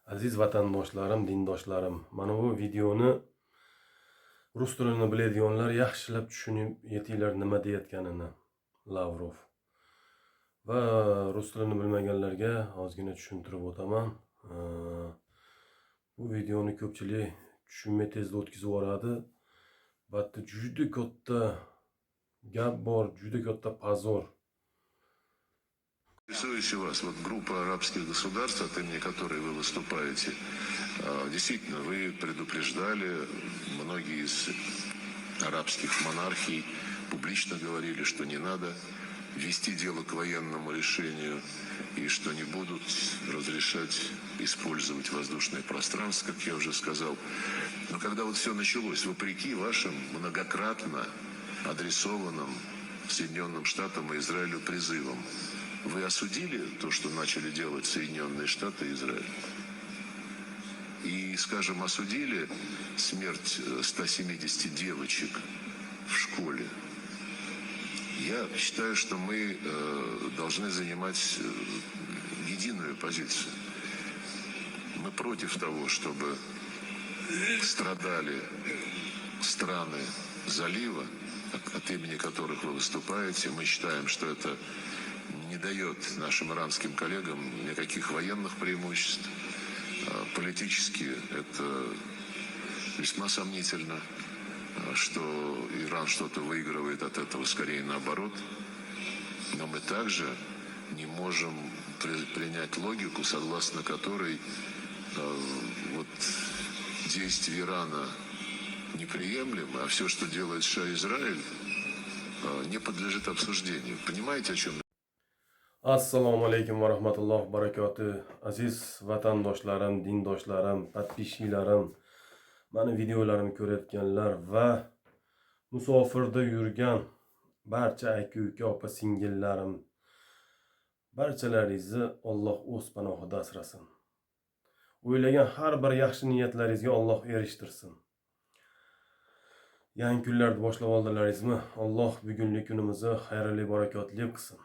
Aziz vatandoshlarim, dindoshlarim, mana bu videoni rus tilini biladiganlar yaxshilab tushunib yetinglar nima deyotganini Lavrov. Va rus tilini bilmaganlarga ozgina tushuntirib o'taman. Bu videoni ko'pchilik tushunmay tezda o'tkazib yuboradi. Batda juda katta gap bor, juda katta pozor. Интересующая вас вот группа арабских государств, от имени которой вы выступаете, действительно, вы предупреждали, многие из арабских монархий публично говорили, что не надо вести дело к военному решению и что не будут разрешать использовать воздушное пространство, как я уже сказал. Но когда вот все началось, вопреки вашим многократно адресованным Соединенным Штатам и Израилю призывам, вы осудили то, что начали делать Соединенные Штаты и Израиль? И, скажем, осудили смерть 170 девочек в школе? Я считаю, что мы должны занимать единую позицию. Мы против того, чтобы страдали страны залива, от имени которых вы выступаете. Мы считаем, что это не дает нашим иранским коллегам никаких военных преимуществ. Политически это весьма сомнительно, что Иран что-то выигрывает от этого, скорее наоборот. Но мы также не можем принять логику, согласно которой вот действия Ирана неприемлемы, а все, что делает США и Израиль, не подлежит обсуждению. Понимаете, о чем? Assalomu alaykum va rahmatullohi va barakatuh. Aziz vatandoshlarim, dindoshlarim, podpishchilarim, mani videolarimni ko'rayotganlar va musofirda yurgan barcha aka-uka, opa-singillarim, barchalaringizni Alloh o'z panohida asrasin. O'ylagan har bir yaxshi niyatlaringizga Alloh erishtirsin. Yangi kunlarni boshlab oldilaringizmi? Alloh bugungi kunimizni xayrli, barakotli qilsin.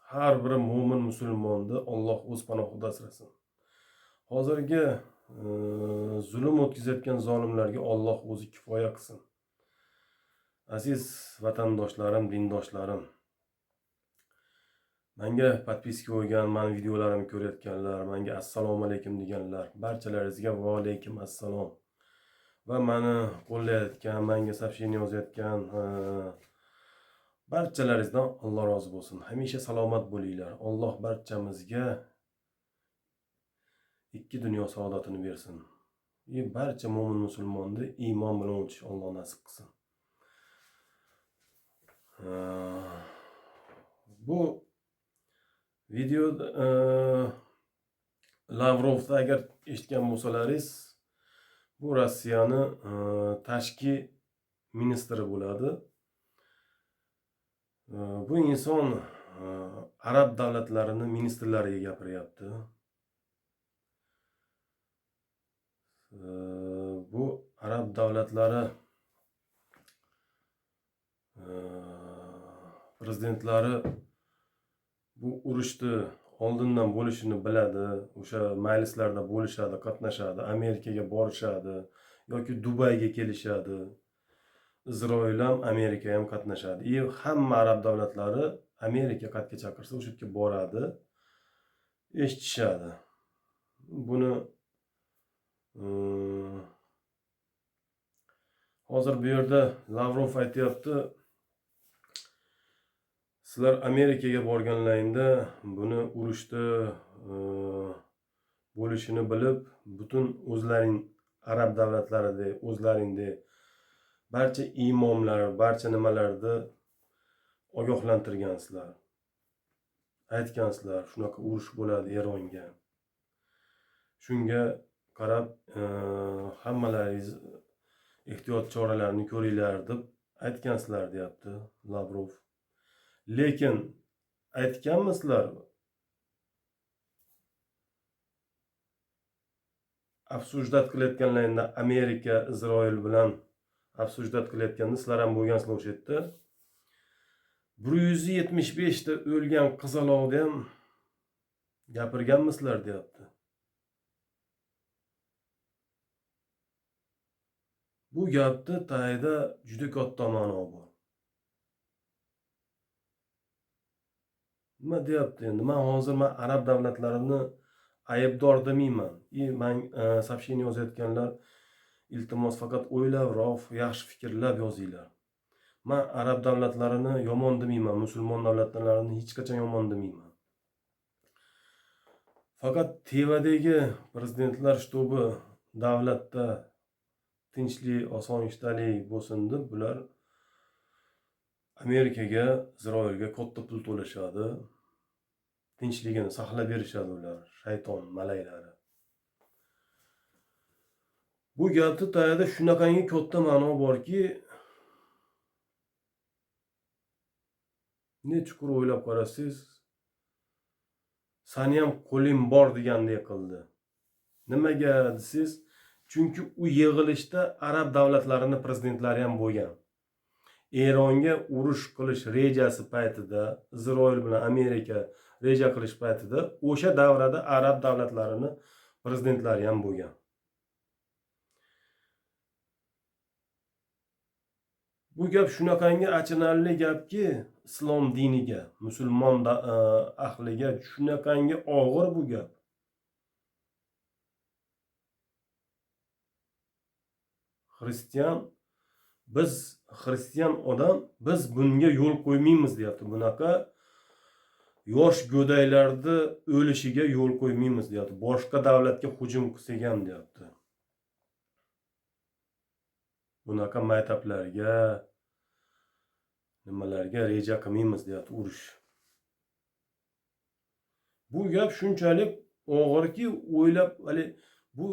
Har bir mo'min musulmonni Alloh o'z panohida asrasin. Hozirgi zulm o'tkazayotgan zolimlarga Alloh o'zi kifoya qilsin. Aziz vatandoshlarim, dindoshlarim, menga podpiska qo'ygan, meni videolarimni ko'rayotganlar, menga assalomu alaykum deganlar, barchalaringizga va alaykum assalom. Va meni qo'llayotgan, menga сообщение yozayotgan barchalaringizdan Alloh rozi bo'lsin. Hamisha salomat bo'linglar. Alloh barchamizga ikki dunyo saodatini bersin. Barcha mo'min musulmonni iymon bilan o'tish Alloh nasib qilsin. Bu videoda Lavrovda agar eshitgan bo'lsalaringiz, bu Rossiyani tashqi ministri bo'ladi. Bu inson arab davlatlarini ministrlariga gapiryapti. Bu arab davlatlari prezidentlari bu urushni oldindan bo'lishini biladi. O'sha majlislarda bo'lishadi, qatnashadi, Amerikaga borishadi yoki Dubayga kelishadi. Isroil ham, Amerika ham qatnashadi. Hamma arab davlatlari Amerika qatga chaqirsa o'sha yerga boradi, eshitishadi. Buni hozir bu yerda Lavrov aytayapti, sizlar Amerikaga borganlaringda buni urushda bo'lishini bilib, butun o'zlaring arab davlatlarida o'zlaringda barcha imomlar, barcha nimalarda ogohlantirgansizlar. Aytgansizlar, shunaqa urush bo'ladi Eronga. Shunga qarab hammalaringiz ehtiyot choralarini ko'ringlar deb aytgansizlar, deyapti Lavrov. Lekin aytganmisizlar? Afsujdat qilayotganlaringda Amerika, Isroil bilan afsujdat qilayotganda sizlar ham bo'lgansizlar o'sha yerda. 175 ta o'lgan qizaloqni ham gapirganmisizlar, deyapti. Bu gapni tagida juda katta ma'no bor. Nima deyapti endi? Hozir arab davlatlarini aybdor demayman. Men сообщение yozayotganlar iltimos faqat o'ylabroq, yaxshi fikrlab yozinglar. Men arab davlatlarini yomon demayman, musulmon davlatlarini hech qachon yomon demayman. Faqat tevadagi prezidentlar shtobi davlatda tinchlik, osoyishtalik bo'lsin deb bular Amerikaga, Isroilga katta pul to'lashadi. Tinchligini saqlab berishadi ular, shayton malaylari. Bu gapni tagida shunaqangi katta ma'no borki, nechukkur o'ylab qarasangiz, sani ham qo'ling bor degandek qildi. Nimaga desangiz, chunki u yig'ilishda arab davlatlarini prezidentlari ham bo'lgan. Eronga urush qilish rejasi paytida, Isroil bilan Amerika reja qilish paytida o'sha davrada arab davlatlarini prezidentlari ham bo'lgan. Bu gap shunaqangi achinarli gapki, islom diniga, musulmon ahliga shunaqangi og'ir bu gap. Xristian odam biz bunga yo'l qo'ymaymiz deyapti. Bunaqa yosh go'daylarni o'lishiga yo'l qo'ymaymiz deyapti. Boshqa davlatga hujum qilsak ham deyapti. Bunaqa maktablarga, nimalarga reja qilmaymiz deyapti urush. Bu gap shunchalik og'irki, o'ylab, bu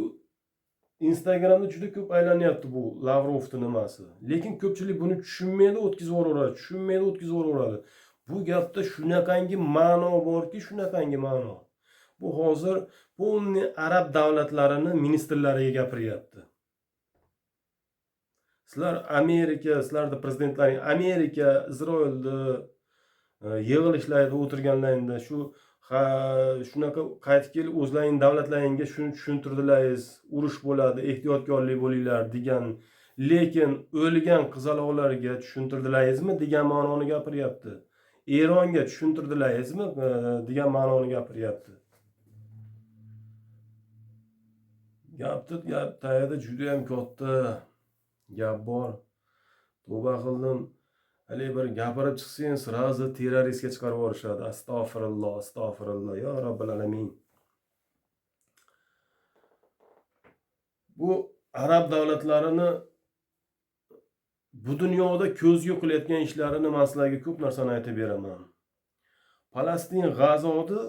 Instagramda juda ko'p aylanyapti bu Lavrovning nimasi. Lekin ko'pchilik buni tushunmaydi, o'tkazib Bu gapda shunaqangi ma'no borki, shunaqangi ma'no. Bu hozir bu arab davlatlarini ministrlariga gapiryapti. Sizlar Amerika, sizlarning prezidentlaring Amerika, Isroilda yig'ilishlarda o'tirganlaringda shunaqa qaytib kelib o'zlaring davlatlaringga shuni tushuntirdilaringiz, urush bo'ladi, ehtiyotkorlik bo'linglar degan, lekin o'lgan qizaloqlarga tushuntirdilaringizmi degan ma'noni gapiryapti. Eronga tushuntirdilaringizmi degan ma'noni gapiryapti. Gap tagida juda ham katta gap bor. Tavba qildim. Bir gapirib chiqsang, sirazi terroristga chiqarib yuborishadi. Astag'firulloh, ya Robbil alamin. Bu arab davlatlarini bu dunyoda ko'zga qilayotgan ishlarini men sizlarga ko'p narsani aytib beraman. Falastin G'azoni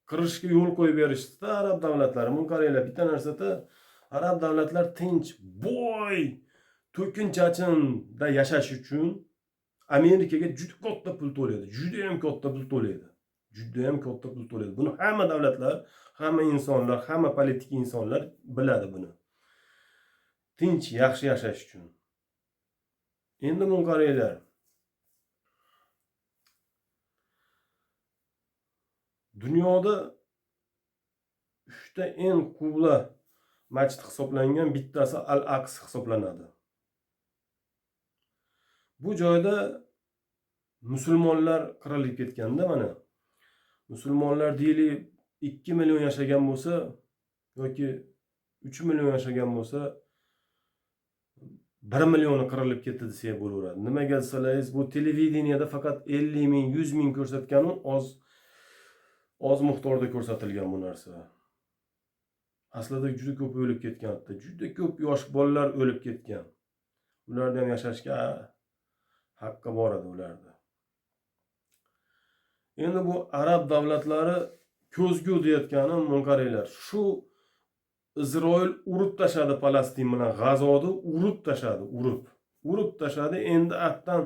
qirishga yo'l qo'yib berishdi arab davlatlari. Buni qaranglar, bitta narsada arab davlatlar tinch, boy, to'kinchachinda yashash uchun Amerikaga juda katta pul to'laydi. Juda ham katta pul to'laydi. Buni hamma davlatlar, hamma insonlar, hamma politik insonlar biladi buni. Tinch, yaxshi yashash uchun. Endi buni qaranglar. Dunyoda 3 ta eng quvla masjid hisoblangan, bittasi Al-Aqsa hisoblanadi. Bu joyda musulmonlar qirilib ketganda mana musulmonlar deylik 2 million yashagan bo'lsa yoki 3 million yashagan bo'lsa 1 millioni qirilib ketdi desak bo'laveradi. Nimaga desalaringiz, bu televideniyada faqat 50 ming, 100 ming ko'rsatgani oz miqdorda ko'rsatilgan bu narsa. Aslida juda ko'p o'lib ketgan, juda ko'p yosh bolalar o'lib ketgan. Ularda ham yashashga haqqi bor edi ularda. Endi bu arab davlatlari ko'zgu deyotganim, mana qaranglar, shu Isroil urib tashladi Falastin bilan G'azoni, urib tashladi. Endi atdan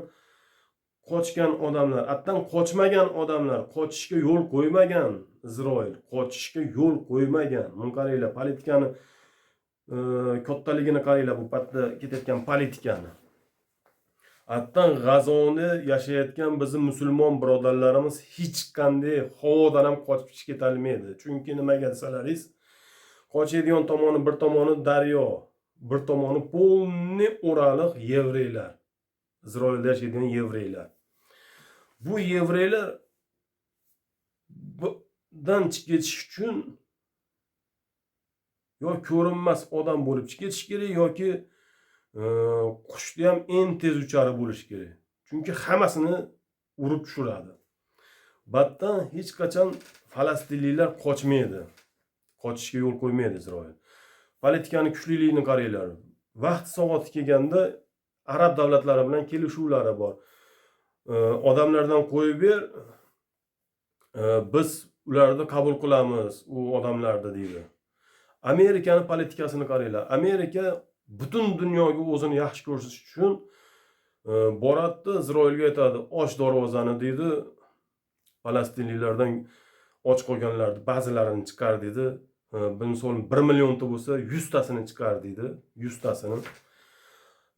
qochgan odamlar, atdan qochmagan odamlar, qochishga yo'l qo'ymagan Isroil, qochishga yo'l qo'ymagan. Mana qaranglar, politikani kattaligini qaranglar, bu paytda ketayotgan politikani. Atdan G'azoni yashayotgan bizim musulmon birodarlarimiz hech qanday havodan ham qochib ketolmaydi. Chunki nimaga desalaringiz, qochadigan tomoni bir tomoni daryo, bir tomoni polni o'raliq yevreylar. Isroilda yashaydigan yevreylar. Bu yevreylar dan chiqib ketish uchun yo ko'rinmas odam bo'lib chiqib ketish kerak yoki qushda ham eng tez uchari bo'lish kerak. Chunki hammasini urib tushiradi. Batdan hech qachon falastinliklar qochmaydi. Qochishga yo'l qo'ymaydi Isroil. Politikani kuchliligini qaranglar. Vaqt soati kelganda arab davlatlari bilan kelishuvlari bor. Odamlardan qo'yib ber, biz ularni qabul qilamiz, u odamlarni deydi. Amerikani politikasini qaranglar. Amerika butun dunyoga o'zini yaxshi ko'rsatish uchun boradi, Isroilga aytadi, och darvozani deydi. Falastinliklardan och qolganlarni ba'zilarini chiqar deydi. Misol 1 millionta bo'lsa 100 tasini chiqar deydi. 100 tasini.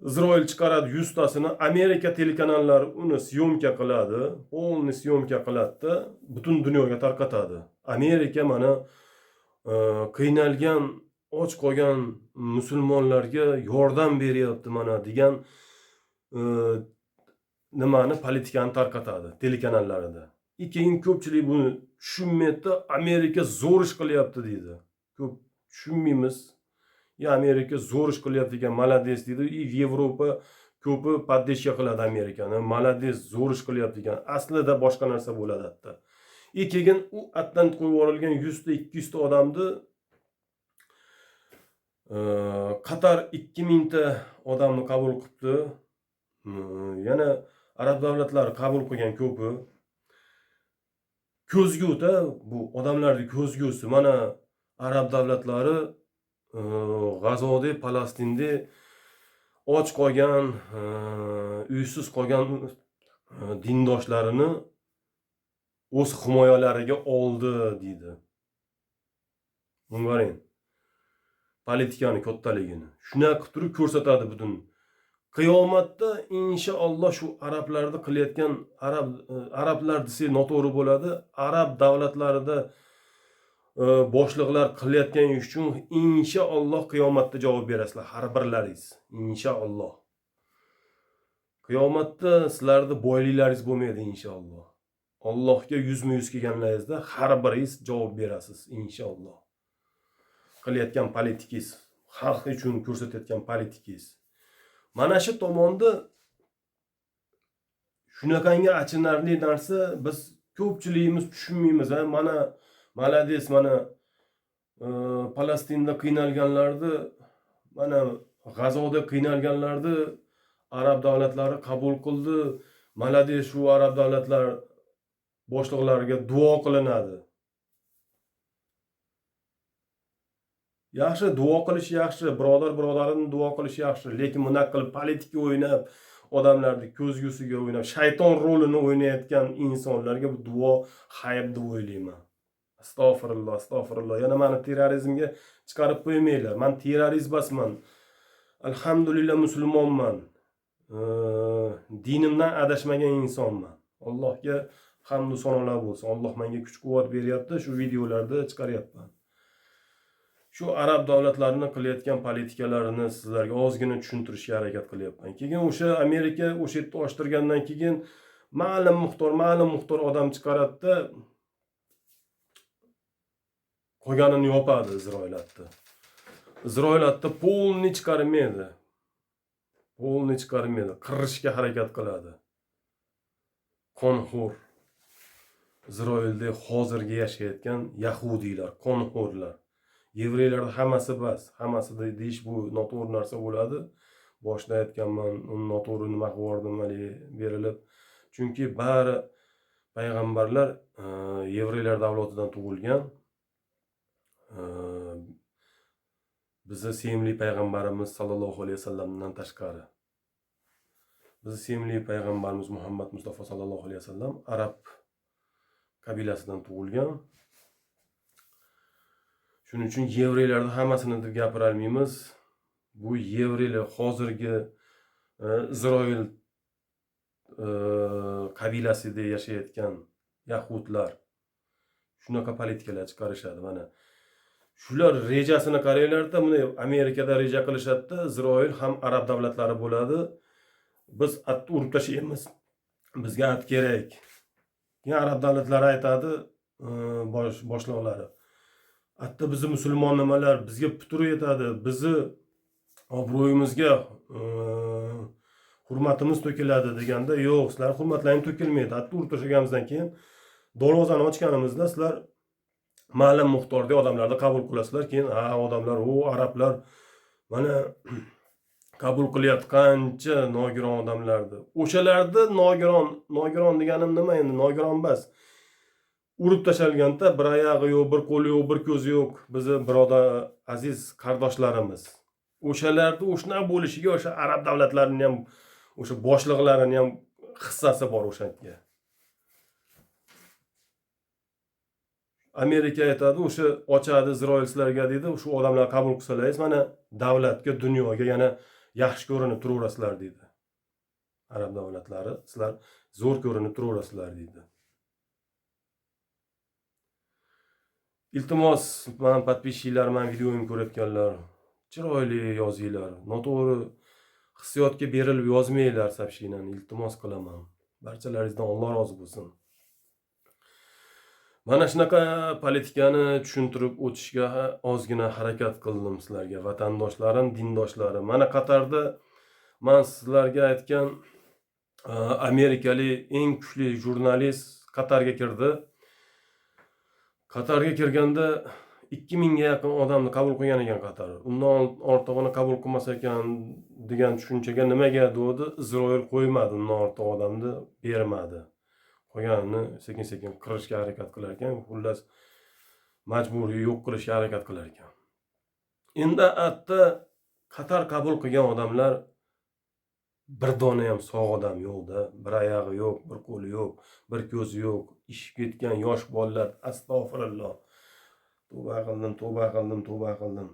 Isroil chiqaradi 100 tasini, Amerika telekanallari uni syomka qiladi, polni syomka qiladi, butun dunyoga tarqatadi. Amerika mana qiynalgan, och qolgan musulmonlarga yordam beryapti mana degan nimani politikani tarqatadi telekanallarida. Keyin ko'pchilik buni tushunmaydi, Amerika zo'r ish qilyapti deydi. Ko'p tushunmaymiz. Ya Amerika zo'r ish qilyapti ekan, malades deydi. Yevropa ko'pi poddeshka qiladi Amerikani. Malades zo'r ish qilyapti ekan. Aslida boshqa narsa bo'ladi hatto. Keyin u atdan qo'yib yuborilgan 100 ta 200 ta odamni Qatar 2000 ta odamni qabul qilibdi. Yana arab davlatlari qabul qilgan ko'pi. Ko'zguda bu odamlarning ko'zgusi. Mana arab davlatlari G'azoda, Falastinda och qolgan, uysiz qolgan dindoshlarini o'z himoyalariga oldi deydi. Bunga politikani kattaligini. Shunaqa qilib turib ko'rsatadi butun. Qiyomatda inshaalloh shu arablarda qilayotgan arablar desa noto'g'ri bo'ladi. Arab davlatlarida boshliqlar qilayotgan ish uchun inshaalloh qiyomatda javob berasizlar har birlaringiz. Inshaalloh. Qiyomatda sizlarning boyliklaringiz bo'lmaydi inshaalloh. Allohga yuzma-yuz kelganlaringizda har biringiz javob berasiz inshaalloh. Qilayotgan politikangiz, xalq uchun ko'rsatayotgan politikangiz. Mana shu tomonda shunaqangi achinarli narsa biz ko'pchiligimiz tushunmaymiz. Mana malades, mana Falastinda qiynalganlarni, mana G'azoda qiynalganlarni arab davlatlari qabul qildi. Malades, shu arab davlatlar boshliqlariga duo qilinadi. Yaxshi, duo qilish yaxshi, birodarini duo qilish yaxshi, lekin bunaqa qilib politika o'ynab, odamlarning ko'zgusiga o'ynab, shayton rolini o'ynayotgan insonlarga bu duo hayb deb o'ylayman. Astag'firulloh, astag'firulloh. Yana meni terrorizmga chiqarib qo'ymanglar. Men terrorist emasman. Alhamdulillah musulmonman. Dinimdan adashmagan insonman. Allohga hamd va sanolar bo'lsin. Alloh menga kuch-quvvat beryapti, shu videolarda chiqaryapman. Shu arab davlatlarini qilayotgan politikalarini sizlarga ozgina tushuntirishga harakat qilyapman. Keyin o'sha Amerika o'sha yerda ochtirgandan keyin ma'lum muxtor odam chiqaradi, qolganini yopadi Isroilatda. Isroilatda polni chiqarmaydi. Polni chiqarmaydi, qirishga harakat qiladi. Qonxo'r. Isroilda hozirgi yashayotgan yahudiylar, qonxo'rlar. Yevreylarda hammasi bas, hammasi deyish bu noto'g'ri narsa bo'ladi. Boshda aytganman, noto'g'ri nima qildim berilib. Chunki bari payg'ambarlar yevreylar davlatidan tug'ilgan. Bizni sevimli payg'ambarimiz sallallohu alayhi vasallamdan tashqari. Bizni sevimli payg'ambarimiz Muhammad Mustafa sallallohu alayhi vasallam arab qabilasidan tug'ilgan. Shuning uchun yevreylarning hammasini deb gapira olmaymiz. Bu yevreylar hozirgi Isroil qabilasida yashayotgan yahudlar shunaqa politikalar chiqarishadi. Mana Shular rejasini qaranglarda, buni Amerikada reja qilishadi, Isroil ham arab davlatlari bo'ladi. Biz atni urib tashlaymiz. Bizga at kerak. Keyin arab davlatlari aytadi, boshliqlari. Hatto bizni musulmon nimalar bizga putur yetadi, bizni obro'yimizga hurmatimiz to'kiladi deganda, yo'q, sizlar hurmatlaring to'kilmaydi. Hatto urib tashlaganimizdan keyin darvozani ochganimizda sizlar ma'lum miqdordagi odamlarni qabul qilasizlar. Keyin odamlar, arablar mana qabul qilyapti qancha nogiron odamlarni. O'shalarni nogiron deganim nima endi? Nogiron emas. Urib tashalganda bir oyog'i yo'q, bir qo'li yo'q, bir ko'zi yo'q. Bizni birodar aziz qardoshlarimiz. O'shalarni o'shna bo'lishiga o'sha arab davlatlarining ham, o'sha boshliqlarining ham hissasi bor o'shanga. Amerika aytadi, o'sha ochadi Isroilchilarga deydi, shu odamlarni qabul qilsalaringiz, mana davlatga, dunyoga yana yaxshi ko'rinib turaverasizlar deydi. Arab davlatlari, sizlar zo'r ko'rinib turaverasizlar deydi. Iltimos, men podpисчиклар, men videoyimni ko'rayotganlar, chiroyli yozinglar. Noto'g'ri hissiyotga berilib yozmanglar soобщениeni, iltimos qilaman. Barchalaringizdan Alloh rozi bo'lsin. Mana shunaqa politikani tushuntirib o'tishga ozgina harakat qildim sizlarga, vatandoshlarim, dindoshlarim. Mana Qatarda men sizlarga aytgan amerikalik eng kuchli jurnalist Qatarga kirdi. Qatarga kirganda 2000 ga yaqin odamni qabul qilgan ekan Qatar. Undan ortig'ini qabul qilmas ekan degan tushunchaga nimaga degdi? Isroil qo'ymadi, undan ortiq odamni bermadi. Qolganini sekin-sekin qirishga harakat qilar ekan, xullas majburiy yo'q qilishga harakat qilar ekan. Endi atda Qatar qabul qilgan odamlar bir dona ham sog' odam yo'qda, bir oyog'i yo'q, bir qo'li yo'q, bir ko'zi yo'q, ishib ketgan yosh bolalar, astag'firulloh. Tavba qildim.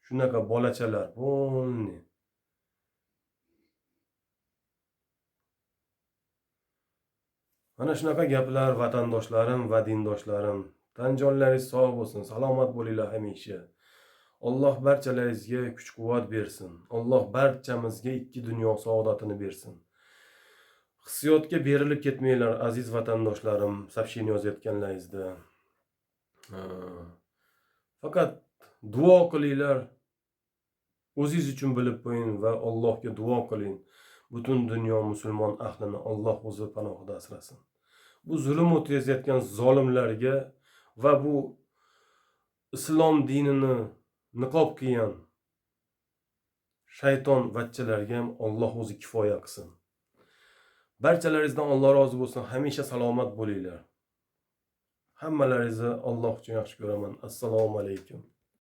Shunaqa bolachalar, bo'lni. Mana shunaqa gaplar, vatandoshlarim va dindoshlarim. Tan jonlaringiz sog' bo'lsin, salomat bo'linglar hamisha. Alloh barchalaringizga kuch-quvvat bersin. Alloh barchamizga ikki dunyo saodatini bersin. Hissiyotga berilib ketmanglar aziz vatandoshlarim, soобщение yozayotganlaringizda. Faqat duo qilinglar. O'zingiz uchun bilib qo'ying va Allohga duo qiling. Butun dunyo musulmon ahlini Alloh o'zi panohida asrasin. Bu zulm o'tkazayotgan zolimlarga va bu islom dinini niqob kiygan shayton vachchalarga ham Alloh o'zi kifoya qilsin. Barchalaringizdan Alloh rozi bo'lsin. Hamisha salomat bo'linglar. Hammalaringizni Alloh uchun yaxshi ko'raman. Assalomu alaykum.